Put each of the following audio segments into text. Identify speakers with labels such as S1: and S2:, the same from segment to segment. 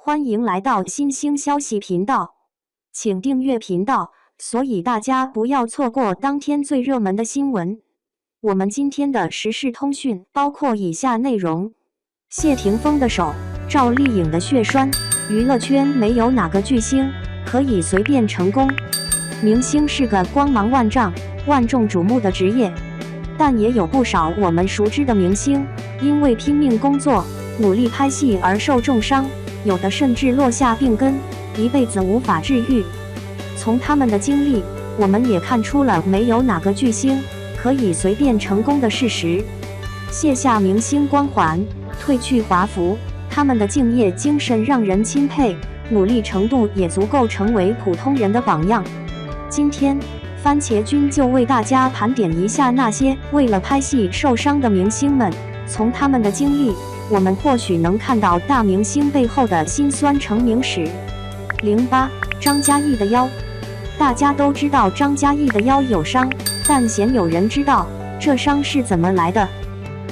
S1: 欢迎来到新兴消息频道，请订阅频道，所以大家不要错过当天最热门的新闻。我们今天的时事通讯包括以下内容：谢霆锋的手，赵丽颖的血栓，娱乐圈没有哪个巨星可以随便成功。明星是个光芒万丈、万众瞩目的职业，但也有不少我们熟知的明星，因为拼命工作、努力拍戏而受重伤，有的甚至落下病根，一辈子无法治愈。从他们的经历，我们也看出了没有哪个巨星可以随便成功的事实。卸下明星光环，褪去华服，他们的敬业精神让人钦佩，努力程度也足够成为普通人的榜样。今天，番茄君就为大家盘点一下那些为了拍戏受伤的明星们，从他们的经历，我们或许能看到大明星背后的辛酸成名史。08张嘉译的腰，大家都知道张嘉译的腰有伤，但鲜有人知道这伤是怎么来的。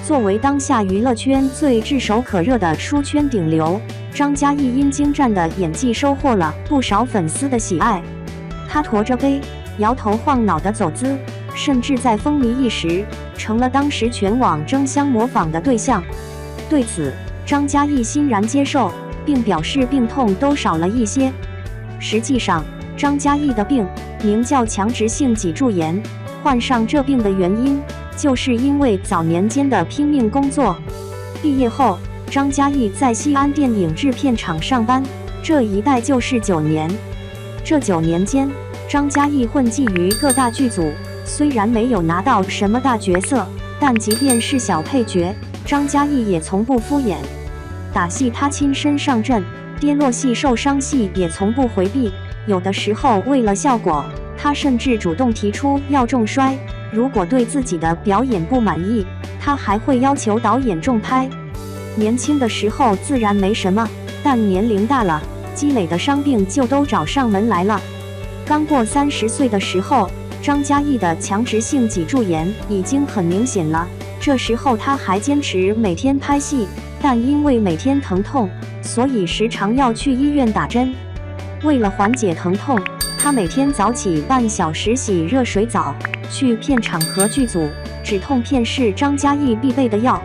S1: 作为当下娱乐圈最炙手可热的书圈顶流，张嘉译因精湛的演技收获了不少粉丝的喜爱。他驼着背，摇头晃脑的走姿，甚至在风靡一时，成了当时全网争相模仿的对象。对此，张嘉译欣然接受，并表示病痛都少了一些。实际上，张嘉译的病名叫强直性脊柱炎，患上这病的原因，就是因为早年间的拼命工作。毕业后，张嘉译在西安电影制片厂上班，这一待就是9年。这9年间，张嘉译混迹于各大剧组，虽然没有拿到什么大角色，但即便是小配角，张嘉译也从不敷衍。打戏他亲身上阵，跌落戏、受伤戏也从不回避。有的时候为了效果，他甚至主动提出要重摔。如果对自己的表演不满意，他还会要求导演重拍。年轻的时候自然没什么，但年龄大了，积累的伤病就都找上门来了。刚过30岁的时候，张嘉译的强直性脊柱炎已经很明显了。这时候他还坚持每天拍戏，但因为每天疼痛，所以时常要去医院打针。为了缓解疼痛，他每天早起半小时洗热水澡，去片场和剧组。止痛片是张嘉译必备的药。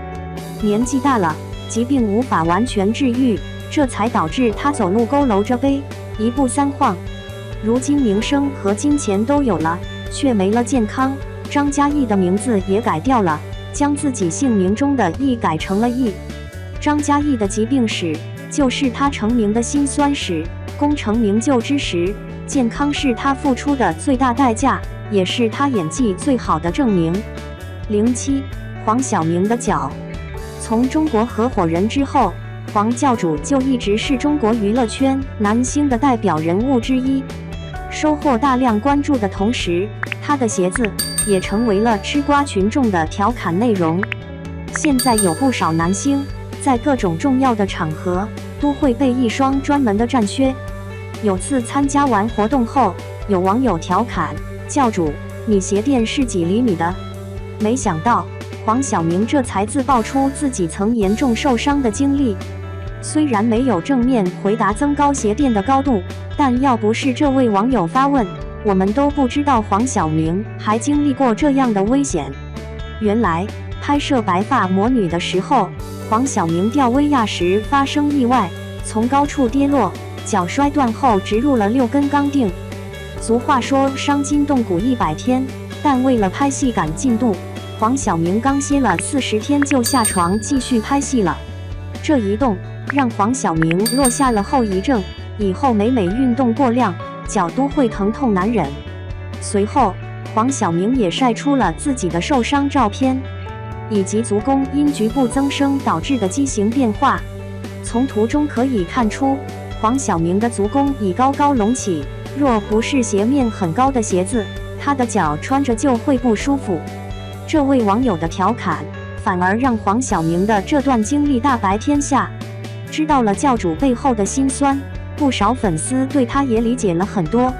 S1: 年纪大了，疾病无法完全治愈，这才导致他走路佝偻着背，一步3晃。如今名声和金钱都有了，却没了健康。张嘉译的名字也改掉了，将自己姓名中的译改成了译。张嘉译的疾病史，就是他成名的辛酸史。功成名就之时，健康是他付出的最大代价，也是他演技最好的证明。07黄晓明的脚，从中国合伙人之后，黄教主就一直是中国娱乐圈男星的代表人物之一。收获大量关注的同时，他的鞋子也成为了吃瓜群众的调侃内容。现在有不少男星在各种重要的场合都会备一双专门的战靴。有次参加完活动后，有网友调侃：“教主，你鞋垫是几厘米的？”没想到黄晓明这才自爆出自己曾严重受伤的经历。虽然没有正面回答增高鞋垫的高度，但要不是这位网友发问，我们都不知道黄晓明还经历过这样的危险。原来拍摄《白发魔女》的时候，黄晓明吊威亚时发生意外，从高处跌落，脚摔断后植入了6根钢钉。俗话说伤筋动骨100天，但为了拍戏赶进度，黄晓明刚歇了40天就下床继续拍戏了。这一动让黄晓明落下了后遗症，以后每运动过量，脚都会疼痛难忍。随后，黄晓明也晒出了自己的受伤照片，以及足弓因局部增生导致的畸形变化。从图中可以看出，黄晓明的足弓已高高隆起，若不是鞋面很高的鞋子，他的脚穿着就会不舒服。这位网友的调侃，反而让黄晓明的这段经历大白天下。知道了教主背后的辛酸，不少粉丝对他也理解了很多。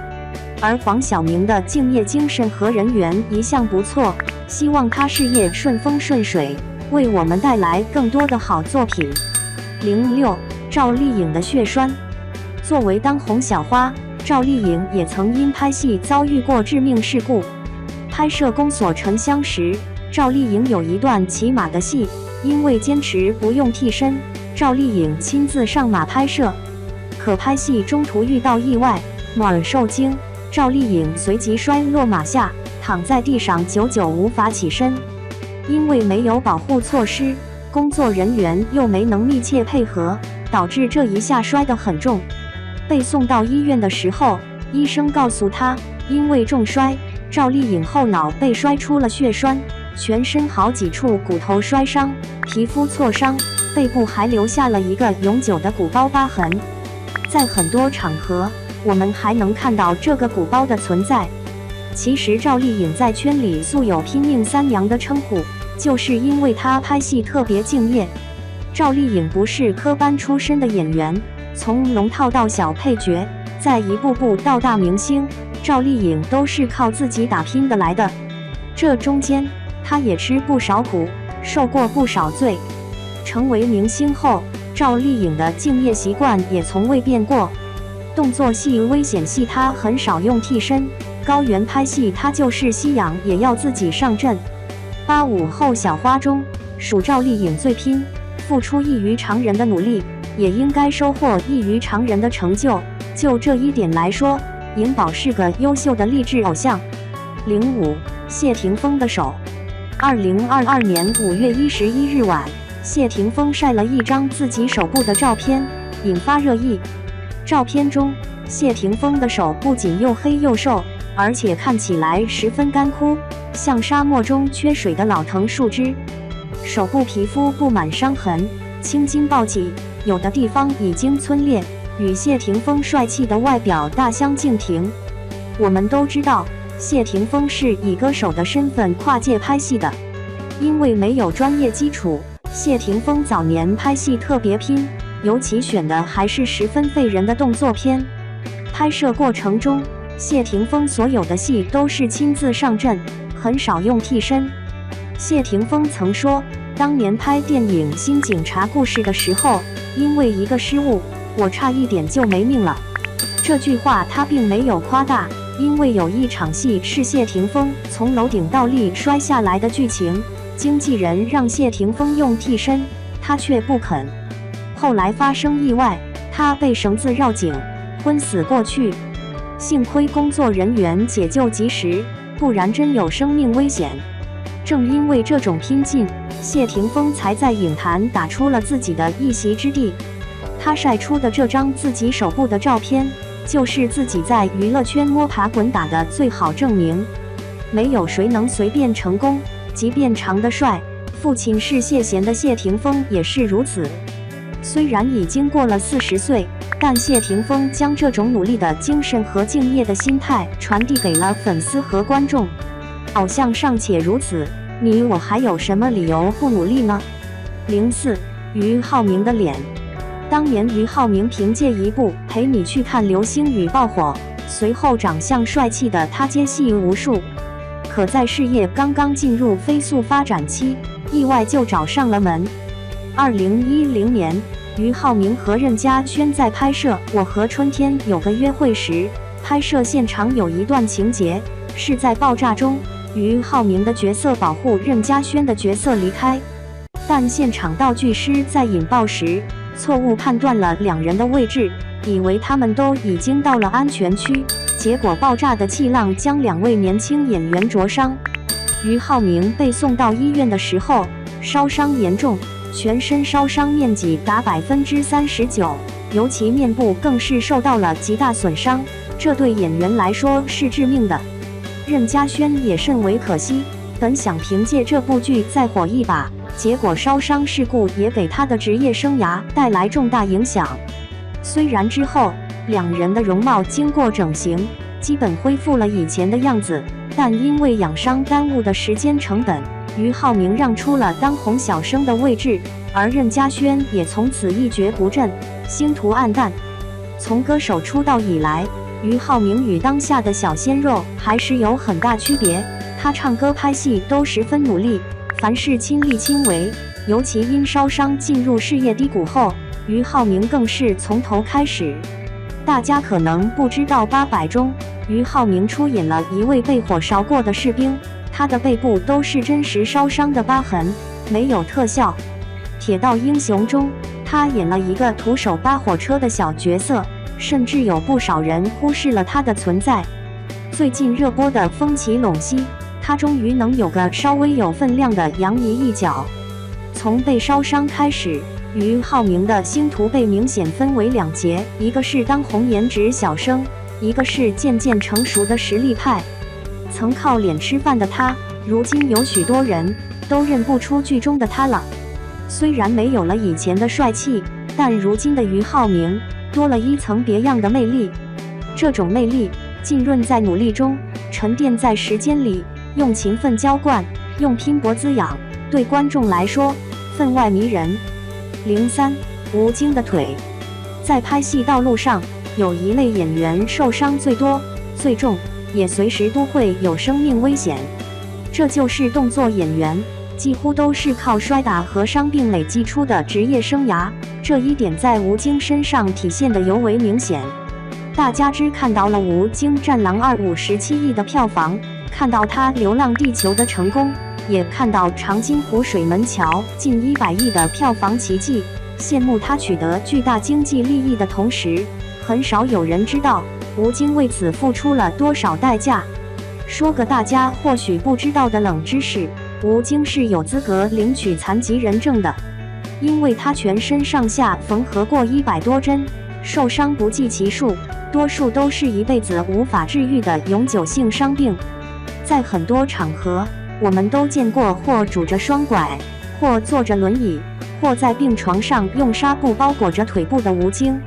S1: 而黄晓明的敬业精神和人缘一向不错，希望他事业顺风顺水，为我们带来更多的好作品。06赵丽颖的血栓。作为当红小花，赵丽颖也曾因拍戏遭遇过致命事故。拍摄《宫锁沉香》时，赵丽颖有一段骑马的戏，因为坚持不用替身，赵丽颖亲自上马拍摄。可拍戏中途遇到意外，猛而受惊，赵丽颖随即摔落马下，躺在地上久久无法起身。因为没有保护措施，工作人员又没能密切配合，导致这一下摔得很重。被送到医院的时候，医生告诉他，因为重摔，赵丽颖后脑被摔出了血栓，全身好几处骨头摔伤，皮肤挫伤，背部还留下了一个永久的鼓包疤痕。在很多场合，我们还能看到这个鼓包的存在。其实赵丽颖在圈里素有拼命三娘的称呼，就是因为她拍戏特别敬业。赵丽颖不是科班出身的演员，从龙套到小配角，再一步步到大明星，赵丽颖都是靠自己打拼的来的。这中间，她也吃不少苦，受过不少罪。成为明星后，赵丽颖的敬业习惯也从未变过。动作戏、危险戏她很少用替身，高原拍戏她就是吸氧也要自己上阵。85后小花中，属赵丽颖最拼，付出异于常人的努力，也应该收获异于常人的成就。就这一点来说，颖宝是个优秀的励志偶像。05谢霆锋的手。2022年5月11日晚，谢霆锋晒了一张自己手部的照片，引发热议。照片中，谢霆锋的手不仅又黑又瘦，而且看起来十分干枯，像沙漠中缺水的老藤树枝。手部皮肤布满伤痕，青筋暴起，有的地方已经皴裂，与谢霆锋帅气的外表大相径庭。我们都知道，谢霆锋是以歌手的身份跨界拍戏的，因为没有专业基础，谢霆锋早年拍戏特别拼，尤其选的还是十分费人的动作片。拍摄过程中，谢霆锋所有的戏都是亲自上阵，很少用替身。谢霆锋曾说，当年拍电影《新警察故事》的时候，因为一个失误，我差一点就没命了。这句话他并没有夸大，因为有一场戏是谢霆锋从楼顶倒立摔下来的剧情，经纪人让谢霆锋用替身，他却不肯。后来发生意外，他被绳子绕颈，昏死过去。幸亏工作人员解救及时，不然真有生命危险。正因为这种拼劲，谢霆锋才在影坛打出了自己的一席之地。他晒出的这张自己手部的照片，就是自己在娱乐圈摸爬滚打的最好证明。没有谁能随便成功，即便长得帅，父亲是谢贤的谢霆锋也是如此。虽然已经过了40岁，但谢霆锋将这种努力的精神和敬业的心态传递给了粉丝和观众。偶像尚且如此，你我还有什么理由不努力呢？04俞灏明的脸。当年俞灏明凭借一部《陪你去看流星雨》爆火，随后长相帅气的他接戏无数。可在事业刚刚进入飞速发展期，意外就找上了门。2010年，俞灏明和任嘉萱在拍摄《我和春天有个约会》时，拍摄现场有一段情节是在爆炸中，俞灏明的角色保护任嘉萱的角色离开，但现场道具师在引爆时错误判断了两人的位置，以为他们都已经到了安全区，结果爆炸的气浪将2位年轻演员灼伤。俞灏明被送到医院的时候，烧伤严重，全身烧伤面积达39%，尤其面部更是受到了极大损伤，这对演员来说是致命的。任嘉萱也甚为可惜，本想凭借这部剧再火一把，结果烧伤事故也给他的职业生涯带来重大影响。虽然之后两人的容貌经过整形，基本恢复了以前的样子，但因为养伤耽误的时间成本，俞灏明让出了当红小生的位置，而任嘉萱也从此一蹶不振，星途黯淡。从歌手出道以来，俞灏明与当下的小鲜肉还是有很大区别，他唱歌拍戏都十分努力，凡事亲力亲为，尤其因烧伤进入事业低谷后，俞灏明更是从头开始。大家可能不知道，800中，俞灏明出演了一位被火烧过的士兵，他的背部都是真实烧伤的疤痕，没有特效。铁道英雄中，他演了一个徒手扒火车的小角色，甚至有不少人忽视了他的存在。最近热播的《风起陇西》，他终于能有个稍微有分量的杨怡一角。从被烧伤开始，俞灏明的星途被明显分为2截，一个是当红颜值小生，一个是渐渐成熟的实力派。曾靠脸吃饭的他，如今有许多人都认不出剧中的他了。虽然没有了以前的帅气，但如今的俞灏明多了一层别样的魅力。这种魅力浸润在努力中，沉淀在时间里，用勤奋浇灌，用拼搏滋养，对观众来说分外迷人。03吴京的腿。在拍戏道路上，有一类演员受伤最多、最重，也随时都会有生命危险。这就是动作演员，几乎都是靠摔打和伤病累积出的职业生涯。这一点在吴京身上体现得尤为明显。大家只看到了吴京《战狼2》57亿的票房，看到他《流浪地球》的成功，也看到长津湖水门桥近100亿的票房奇迹，羡慕他取得巨大经济利益的同时，很少有人知道吴京为此付出了多少代价。说个大家或许不知道的冷知识，吴京是有资格领取残疾人证的，因为他全身上下缝合过100多针，受伤不计其数，多数都是一辈子无法治愈的永久性伤病。在很多场合，我们都见过或拄着双拐，或坐着轮椅，或在病床上用纱布包裹着腿部的吴京。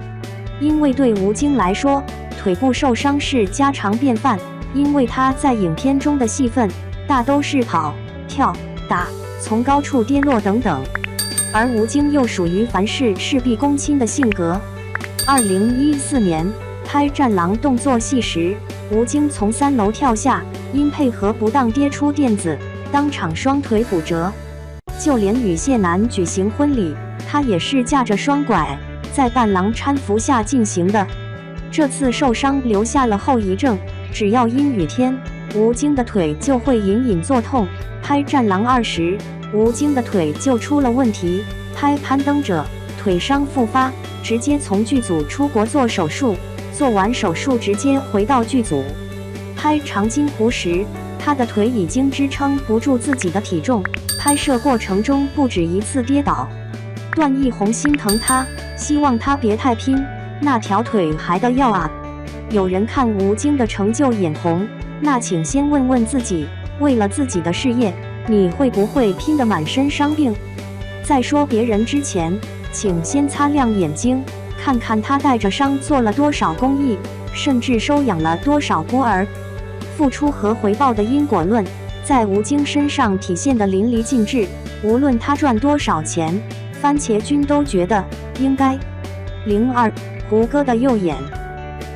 S1: 因为对吴京来说，腿部受伤是家常便饭，因为他在影片中的戏份大都是跑、跳、打、从高处跌落等等，而吴京又属于凡事事必躬亲的性格。2014年拍《战狼》动作戏时，吴京从3楼跳下，因配合不当跌出垫子，当场双腿骨折。就连与谢楠举行婚礼，他也是架着双拐，在伴郎搀扶下进行的。这次受伤留下了后遗症，只要阴雨天，吴京的腿就会隐隐作痛。拍《战狼2》时，吴京的腿就出了问题，拍《攀登者》腿伤复发，直接从剧组出国做手术，做完手术直接回到剧组。拍《长津湖》时，他的腿已经支撑不住自己的体重，拍摄过程中不止一次跌倒。段奕宏心疼他，希望他别太拼，那条腿还得要啊。有人看吴京的成就眼红，那请先问问自己，为了自己的事业，你会不会拼得满身伤病？在说别人之前，请先擦亮眼睛，看看他带着伤做了多少公益，甚至收养了多少孤儿。付出和回报的因果论在吴京身上体现得淋漓尽致，无论他赚多少钱，番茄军都觉得应该。02胡歌的右眼。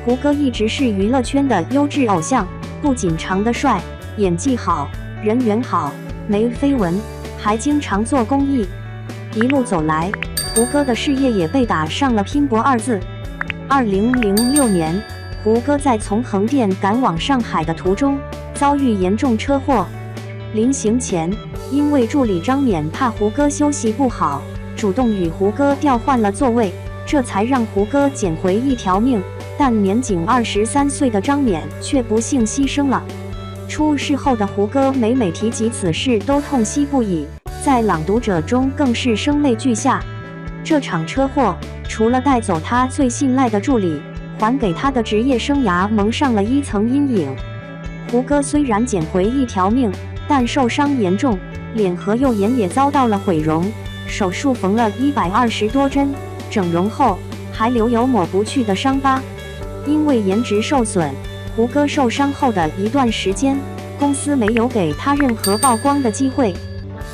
S1: 胡歌一直是娱乐圈的优质偶像，不仅长得帅，演技好，人缘好，没绯闻，还经常做公益。一路走来，胡歌的事业也被打上了拼搏2字。2006年，胡歌在从横店赶往上海的途中遭遇严重车祸，临行前，因为助理张冕怕胡歌休息不好，主动与胡歌调换了座位，这才让胡歌捡回一条命。但年仅23岁的张冕却不幸牺牲了。出事后的胡歌每提及此事都痛惜不已，在《朗读者》中更是声泪俱下。这场车祸除了带走他最信赖的助理，还给他的职业生涯蒙上了一层阴影。胡歌虽然捡回一条命，但受伤严重，脸和右眼也遭到了毁容，手术缝了120多针，整容后还留有抹不去的伤疤。因为颜值受损，胡歌受伤后的一段时间，公司没有给他任何曝光的机会。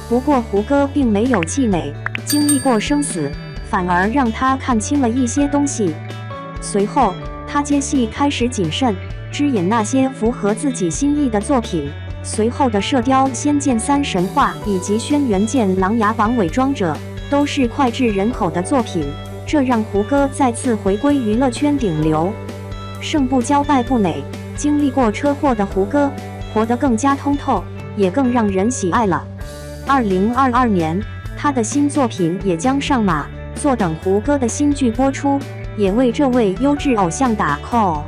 S1: 不过胡歌并没有气馁，经历过生死，反而让他看清了一些东西。随后，他接戏开始谨慎，只演那些符合自己心意的作品。随后的《射雕》《仙剑3》神话以及《轩辕剑》《琅琊榜》伪装者，都是脍炙人口的作品。这让胡歌再次回归娱乐圈顶流。胜不骄败不馁，经历过车祸的胡歌，活得更加通透，也更让人喜爱了。2022年，他的新作品也将上马，坐等胡歌的新剧播出，也为这位优质偶像打 call。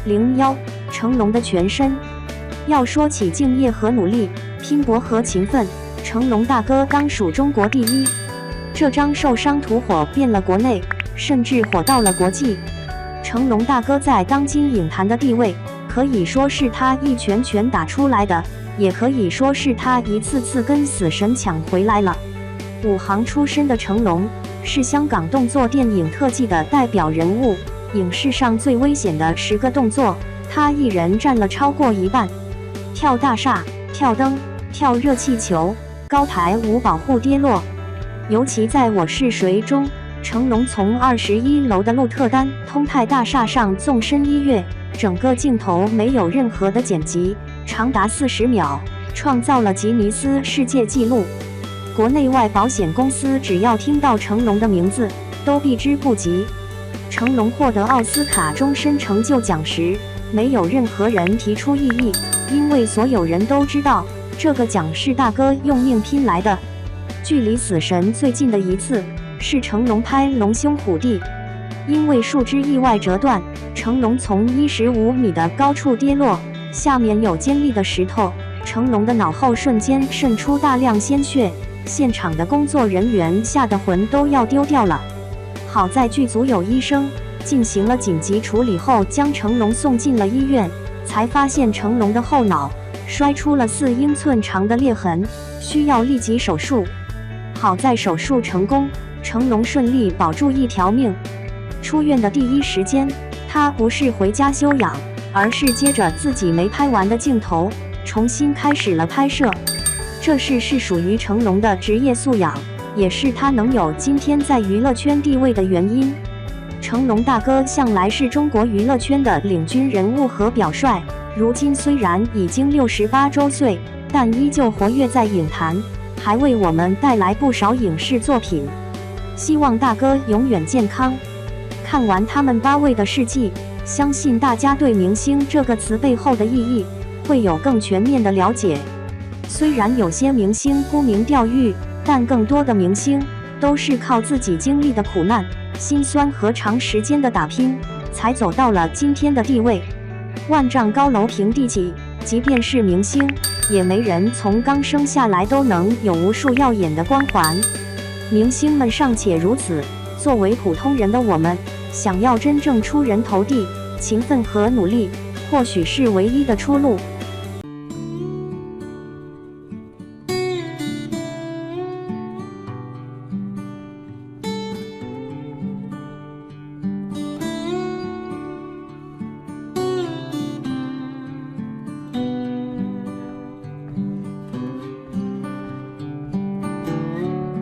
S1: 01成龙的全身。要说起敬业和努力，拼搏和勤奋，成龙大哥当属中国第一。这张受伤图火遍了国内，甚至火到了国际。成龙大哥在当今影坛的地位，可以说是他一拳拳打出来的，也可以说是他一次次跟死神抢回来了。武行出身的成龙，是香港动作电影特技的代表人物，影视上最危险的10个动作，他一人占了超过一半。跳大厦、跳灯、跳热气球、高台无保护跌落。尤其在《我是谁》中，成龙从21楼的鹿特丹通泰大厦上纵身一跃，整个镜头没有任何的剪辑，长达40秒，创造了吉尼斯世界纪录。国内外保险公司只要听到成龙的名字，都避之不及。成龙获得奥斯卡终身成就奖时，没有任何人提出异议，因为所有人都知道，这个奖是大哥用命拼来的。距离死神最近的一次，是成龙拍《龙兄虎弟》，因为树枝意外折断，成龙从15米的高处跌落，下面有尖利的石头，成龙的脑后瞬间渗出大量鲜血，现场的工作人员吓得魂都要丢掉了。好在剧组有医生进行了紧急处理后，将成龙送进了医院，才发现成龙的后脑摔出了4英寸长的裂痕，需要立即手术。好在手术成功，成龙顺利保住一条命。出院的第一时间，他不是回家休养，而是接着自己没拍完的镜头，重新开始了拍摄。这是属于成龙的职业素养，也是他能有今天在娱乐圈地位的原因。成龙大哥向来是中国娱乐圈的领军人物和表率，如今虽然已经68周岁，但依旧活跃在影坛，还为我们带来不少影视作品。希望大哥永远健康。看完他们8位的事迹，相信大家对明星这个词背后的意义会有更全面的了解。虽然有些明星沽名钓誉，但更多的明星都是靠自己经历的苦难、辛酸和长时间的打拼，才走到了今天的地位。万丈高楼平地起，即便是明星，也没人从刚生下来都能有无数耀眼的光环。明星们尚且如此，作为普通人的我们，想要真正出人头地，勤奋和努力，或许是唯一的出路。